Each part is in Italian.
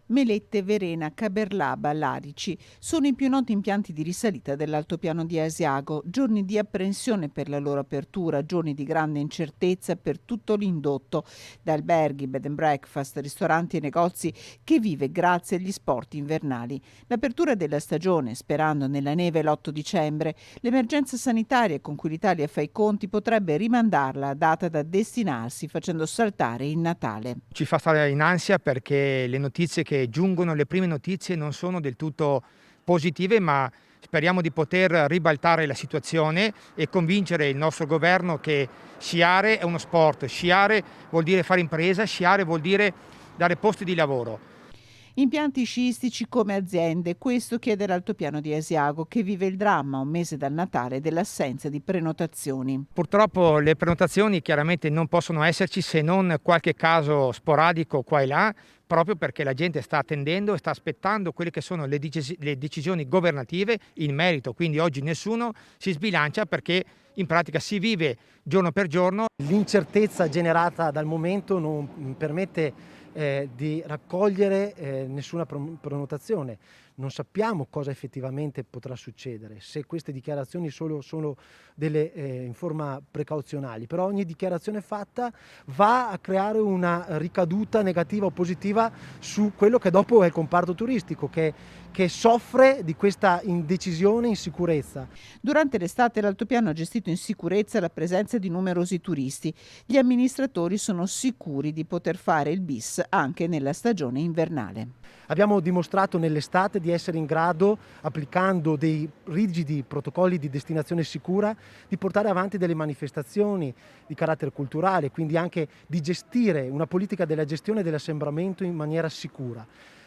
Melette, Verena, Caberlaba, Larici sono i più noti impianti di risalita dell'altopiano di Asiago, giorni di apprensione per la loro apertura, giorni di grande incertezza per tutto l'indotto, da alberghi, bed and breakfast, ristoranti e negozi, che vive grazie agli sport invernali. L'apertura della stagione, sperando nella neve l'8 dicembre, l'emergenza sanitaria con cui l'Italia fa i conti potrebbe rimandarla a data da destinarsi, facendo saltare il Natale. Ci fa stare in ansia perché le notizie che giungono, le prime notizie non sono del tutto positive, ma speriamo di poter ribaltare la situazione e convincere il nostro governo che sciare è uno sport, sciare vuol dire fare impresa, sciare vuol dire dare posti di lavoro. Impianti sciistici come aziende, questo chiede l'Altopiano di Asiago, che vive il dramma, un mese dal Natale, dell'assenza di prenotazioni. Purtroppo le prenotazioni chiaramente non possono esserci se non qualche caso sporadico qua e là, proprio perché la gente sta attendendo e sta aspettando quelle che sono le decisioni governative in merito. Quindi oggi nessuno si sbilancia perché in pratica si vive giorno per giorno. L'incertezza generata dal momento non permette di raccogliere nessuna prenotazione. Non sappiamo cosa effettivamente potrà succedere, se queste dichiarazioni sono delle in forma precauzionali, però ogni dichiarazione fatta va a creare una ricaduta negativa o positiva su quello che dopo è il comparto turistico, che soffre di questa indecisione e insicurezza. Durante l'estate l'Altopiano ha gestito in sicurezza la presenza di numerosi turisti. Gli amministratori sono sicuri di poter fare il bis anche nella stagione invernale. Abbiamo dimostrato nell'estate di essere in grado, applicando dei rigidi protocolli di destinazione sicura, di portare avanti delle manifestazioni di carattere culturale, quindi anche di gestire una politica della gestione dell'assembramento in maniera sicura.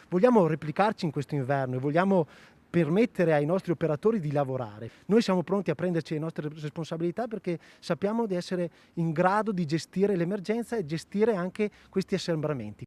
Vogliamo replicarci in questo inverno e vogliamo permettere ai nostri operatori di lavorare. Noi siamo pronti a prenderci le nostre responsabilità perché sappiamo di essere in grado di gestire l'emergenza e gestire anche questi assembramenti.